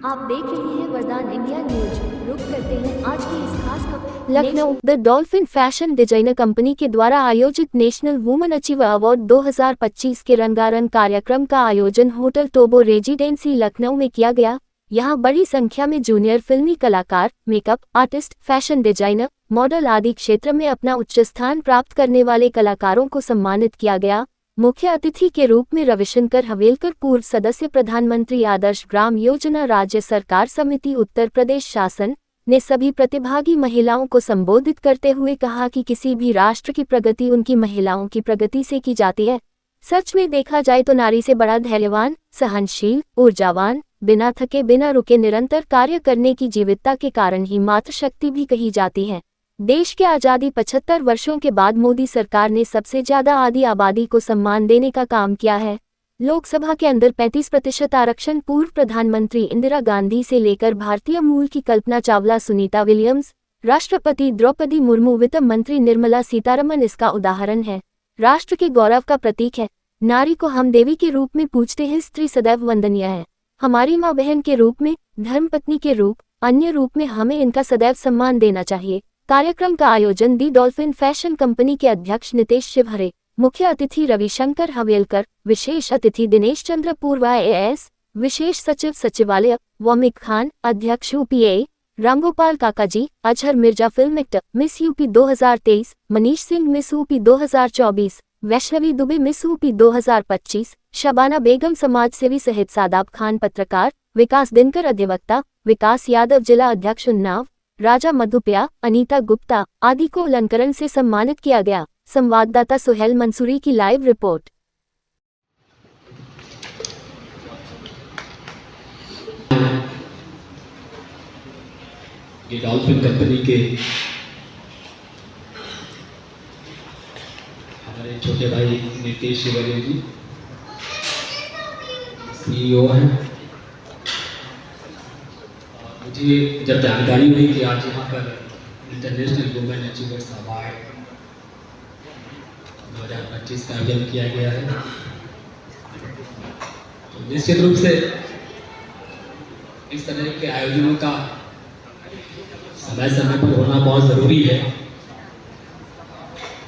आप देख रहे हैं वरदान इंडिया न्यूज। रुक करते हैं आज की इस खास खबर। Lucknow the dolphin fashion designer company के द्वारा आयोजित नेशनल वुमेन अचीवर अवार्ड 2025 के रंगारंग कार्यक्रम का आयोजन होटल टोबो रेजिडेंसी लखनऊ में किया गया। यहां बड़ी संख्या में जूनियर फिल्मी कलाकार, makeup artist, fashion designer, model आदि क्षेत्र में अपना उच्च स्थान प्राप्त करने वाले कलाकारों को सम्मानित किया गया। मुख्य अतिथि के रूप में रविशंकर हवेलकर, पूर्व सदस्य, प्रधानमंत्री आदर्श ग्राम योजना, राज्य सरकार समिति, उत्तर प्रदेश शासन, ने सभी प्रतिभागी महिलाओं को संबोधित करते हुए कहा कि किसी भी राष्ट्र की प्रगति उनकी महिलाओं की प्रगति से की जाती है। सच में देखा जाए तो नारी से बड़ा धैर्यवान, सहनशील, ऊर्जावान, बिना थके बिना रुके निरंतर कार्य करने की जीवितता के कारण ही मातृशक्ति भी कही जाती है। देश के आज़ादी 75 वर्षों के बाद मोदी सरकार ने सबसे ज्यादा आधी आबादी को सम्मान देने का काम किया है। लोकसभा के अंदर 35% आरक्षण पूर्व प्रधानमंत्री इंदिरा गांधी से लेकर भारतीय मूल की कल्पना चावला, सुनीता विलियम्स, राष्ट्रपति द्रौपदी मुर्मू, वित्त मंत्री निर्मला सीतारमण इसका उदाहरण है। राष्ट्र के गौरव का प्रतीक है। नारी को हम देवी के रूप में पूजते हैं, स्त्री सदैव वंदनीय है। हमारी माँ बहन के रूप में, धर्मपत्नी के रूप, अन्य रूप में हमें इनका सदैव सम्मान देना चाहिए। कार्यक्रम का आयोजन दी डॉल्फिन फैशन कंपनी के अध्यक्ष नितेश शिवहरे, मुख्य अतिथि रविशंकर हवेलकर, विशेष अतिथि दिनेश चंद्र, पूर्व IAS, विशेष सचिव सचिवालय वॉमिक खान, अध्यक्ष UPA Ramgopal Kakaji, Azhar Mirza, film actor, miss UP 2023, Manish Singh, miss UP 2024, Vaishnavi Dubey, miss UP 2025, Shabana Begum, समाज सेवी सहित सादाब खान पत्रकार, विकास दिनकर अधिवक्ता, विकास यादव जिला अध्यक्ष उन्नाव, राजा मधुप्या, अनीता गुप्ता आदि को अलंकरण से सम्मानित किया गया। संवाददाता सुहेल मंसूरी की लाइव रिपोर्ट। ये डॉल्फिन कंपनी के हमारे छोटे भाई नितेश शिवहरे जी CEO हैं। मुझे जब जानकारी हुई कि आज यहाँ पर इंटरनेशनल वुमेन अचीवर्स अवार्ड 2025 का आयोजन किया गया है, तो निश्चित रूप से इस तरह के आयोजनों का समय समय पर होना बहुत ज़रूरी है,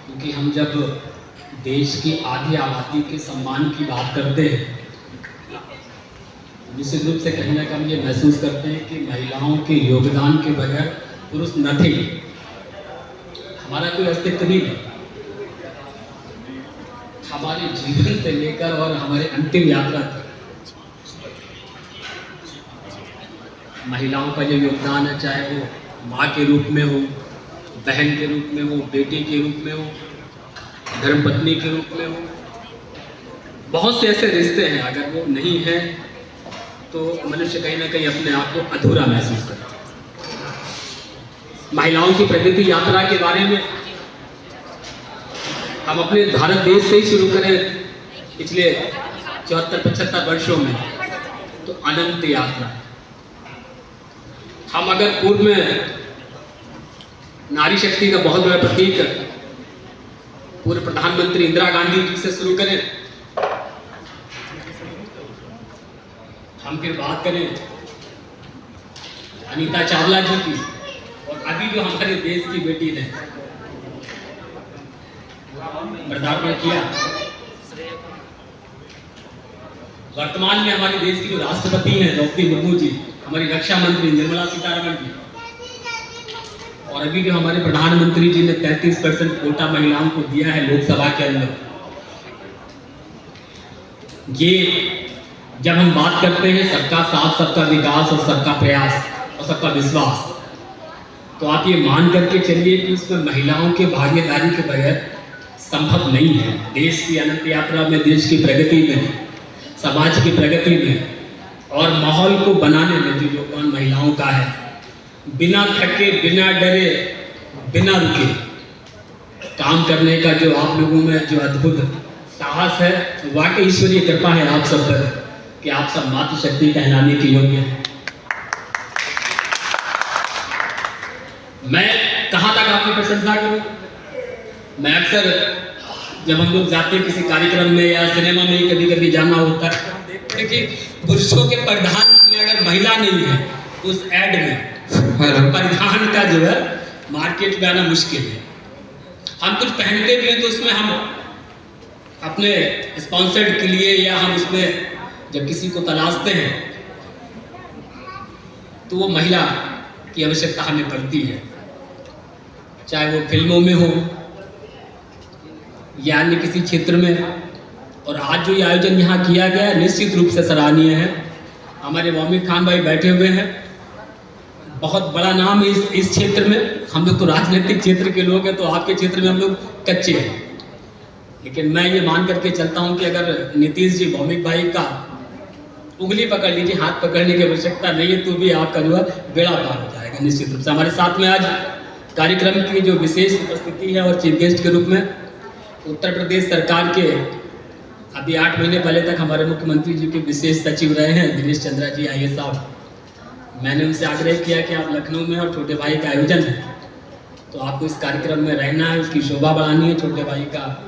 क्योंकि हम जब देश की आधी आबादी के सम्मान की बात करते हैं, निश्चित रूप से कहीं ना कहीं ये महसूस करते हैं कि महिलाओं के योगदान के बगैर पुरुष नथिंग, हमारा कोई अस्तित्व ही नहीं। हमारे जीवन से लेकर और हमारे अंतिम यात्रा तक महिलाओं का जो योगदान है, चाहे वो माँ के रूप में हो, बहन के रूप में हो, बेटी के रूप में हो, धर्मपत्नी के रूप में हो, बहुत से ऐसे रिश्ते हैं, अगर वो नहीं है तो मनुष्य कहीं ना कहीं अपने आप को अधूरा महसूस करता है। महिलाओं की प्रगति यात्रा के बारे में हम अपने भारत देश से ही शुरू करें, पिछले 74-75 वर्षों में, तो अनंत यात्रा। हम अगर पूर्व में नारी शक्ति का बहुत बड़ा प्रतीक पूर्व प्रधानमंत्री इंदिरा गांधी जी से शुरू करें, हम फिर बात करें अनीता चावला जी की, और अभी जो हमारे देश की बेटी ने पदार्पण किया, वर्तमान में हमारे देश की जो राष्ट्रपति हैं द्रौपदी मुर्मू जी, हमारी रक्षा मंत्री निर्मला सीतारमण जी, और अभी जो हमारे प्रधानमंत्री जी ने 33% कोटा महिलाओं को दिया है लोकसभा के अंदर। ये जब हम बात करते हैं सबका साथ, सबका विकास और सबका प्रयास और सबका विश्वास, तो आप ये मान करके चलिए कि उसमें महिलाओं के भागीदारी के बगैर संभव नहीं है। देश की अनंत यात्रा में, देश की प्रगति में, समाज की प्रगति में और माहौल को बनाने में जो योगदान महिलाओं का है, बिना थके, बिना डरे, बिना रुके काम करने का जो आप लोगों में जो अद्भुत साहस है, वाकई ईश्वरीय कृपा है आप सब पर कि आप सब मातृशक्ति कहलाने के योग्य हैं। मैं कहाँ तक आपकी प्रशंसा करूं? मैं अक्सर जब हम लोग जाते हैं किसी कार्यक्रम में या सिनेमा में, कभी कभी जाना होता है, देखिए पुरुषों के परिधान में अगर महिला नहीं है उस ऐड में परिधान का जो है मार्केट में आना मुश्किल है। हम कुछ पहनते भी हैं तो उसमें हम अपने स्पॉन्सर्ड के लिए या हम उसमें जब किसी को तलाशते हैं तो वो महिला की आवश्यकता हमें पड़ती है, चाहे वो फिल्मों में हो या अन्य किसी क्षेत्र में। और आज जो ये आयोजन यहाँ किया गया है निश्चित रूप से सराहनीय है। हमारे मोमिन खान भाई बैठे हुए हैं, बहुत बड़ा नाम है इस क्षेत्र में। हम लोग तो राजनीतिक क्षेत्र के लोग हैं तो आपके क्षेत्र में हम लोग कच्चे हैं, लेकिन मैं ये मान करके चलता हूँ कि अगर नीतीश जी भौमिक भाई का उंगली पकड़ लीजिए, हाथ पकड़ने की आवश्यकता नहीं है तो भी आपका जो है बेड़ा पार हो जाएगा निश्चित रूप से। हमारे साथ में आज कार्यक्रम की जो विशेष उपस्थिति है और चीफ गेस्ट के रूप में उत्तर प्रदेश सरकार के अभी 8 महीने पहले तक हमारे मुख्यमंत्री जी के विशेष सचिव रहे हैं दिनेश चंद्रा जी IAS साहब। मैंने उनसे आग्रह किया कि आप लखनऊ में और छोटे भाई का आयोजन है तो आपको इस कार्यक्रम में रहना है, उसकी शोभा बढ़ानी है, छोटे भाई का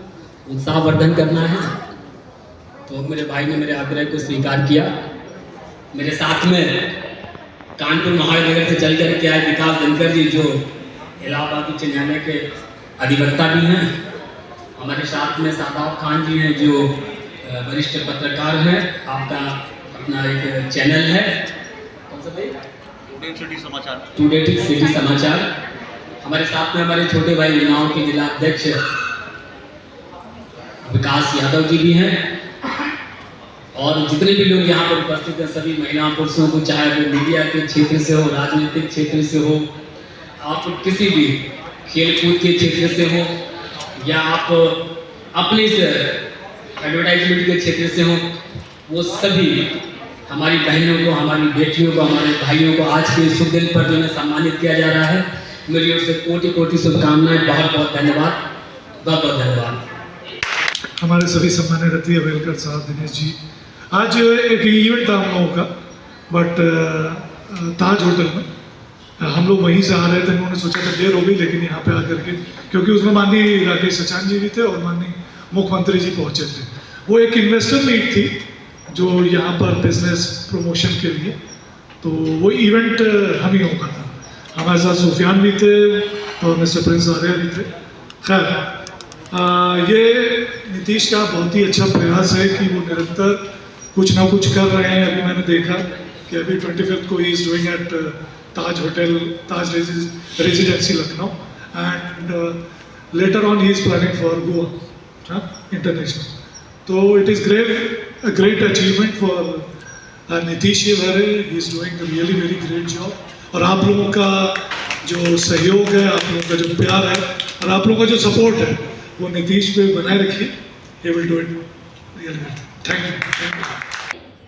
उत्साहवर्धन करना है। तो मेरे भाई ने मेरे आग्रह को स्वीकार किया। मेरे साथ में कानपुर महानगर से चल कर के आए विकास धनकर जी जो इलाहाबाद उच्च न्यायालय के अधिवक्ता भी हैं। हमारे साथ में सादाब खान जी हैं जो वरिष्ठ पत्रकार हैं, आपका अपना एक चैनल है कौन सा भाई? टुडे सिटी समाचार। हमारे साथ में हमारे छोटे भाई युवाओं के जिला अध्यक्ष विकास यादव जी भी हैं। और जितने भी लोग यहाँ पर उपस्थित हैं सभी महिला पुरुषों को, चाहे वो मीडिया के क्षेत्र से हो, राजनीतिक क्षेत्र से हो, आप किसी भी खेल कूद के क्षेत्र से हो या आप अपने एडवर्टाइजमेंट के क्षेत्र से हो, वो सभी हमारी बहनों को, हमारी बेटियों को, हमारे भाइयों को आज के शुभ दिन पर जो है सम्मानित किया जा रहा है। मेरी ओर से कोटि कोटि शुभकामनाएं, बहुत बहुत धन्यवाद, बहुत बहुत धन्यवाद। हमारे सभी सम्मानित अतिथि अवेलकर साहब, दिनेश जी, आज एक इवेंट था हम लोगों का, बट ताज होटल में हम लोग वहीं से आ रहे थे। उन्होंने सोचा था देर हो गई, लेकिन यहाँ पे आकर के, क्योंकि उसमें माननीय राकेश सचान जी भी थे और माननीय मुख्यमंत्री जी पहुँचे थे। वो एक इन्वेस्टर मीट थी जो यहाँ पर बिजनेस प्रमोशन के लिए, तो वो इवेंट हम ही होगा था। हमारे साथ सुफियान भी थे और मिस्टर प्रिंस आर्या भी थे। खैर ये नीतीश का बहुत ही अच्छा प्रयास है कि वो निरंतर कुछ ना कुछ कर रहे हैं। अभी मैंने देखा कि अभी 25 को he is doing at Taj hotel, Taj Residency Lucknow, and later on he is planning for Goa international. तो it is great achievement for Nitish he is doing really very great job. और आप लोगों का जो सहयोग है, आप लोगों का जो प्यार है और आप लोगों का जो सपोर्ट है वो नीतीश पे बनाए रखिए। He will do it really well. Thank you.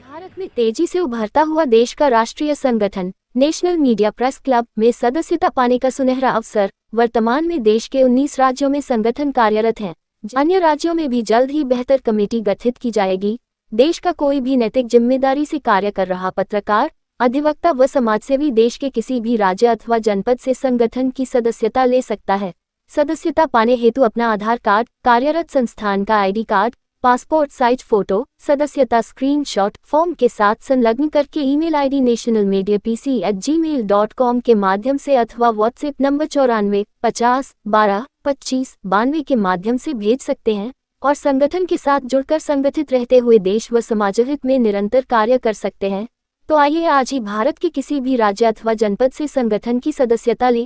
Bharat में तेजी से उभरता हुआ देश का राष्ट्रीय संगठन नेशनल मीडिया प्रेस क्लब में सदस्यता पाने का सुनहरा अवसर। वर्तमान में देश के 19 राज्यों में संगठन कार्यरत है। अन्य राज्यों में भी जल्द ही बेहतर कमेटी गठित की जाएगी। देश का कोई भी नैतिक जिम्मेदारी से कार्य कर रहा पत्रकार, अधिवक्ता व समाजसेवी देश के किसी भी राज्य अथवा जनपद से संगठन की सदस्यता ले सकता है। सदस्यता पाने हेतु अपना आधार कार्ड, कार्यरत संस्थान का ID card, passport size photo, सदस्यता स्क्रीनशॉट फॉर्म के साथ संलग्न करके ईमेल ID nationalmediapc@gmail.com के माध्यम से अथवा व्हाट्सएप नंबर 94 50 12 25 92 के माध्यम से भेज सकते हैं और संगठन के साथ जुड़कर संगठित रहते हुए देश व समाजहित में निरंतर कार्य कर सकते हैं। तो आइए आज ही भारत के किसी भी राज्य अथवा जनपद से संगठन की सदस्यता लें।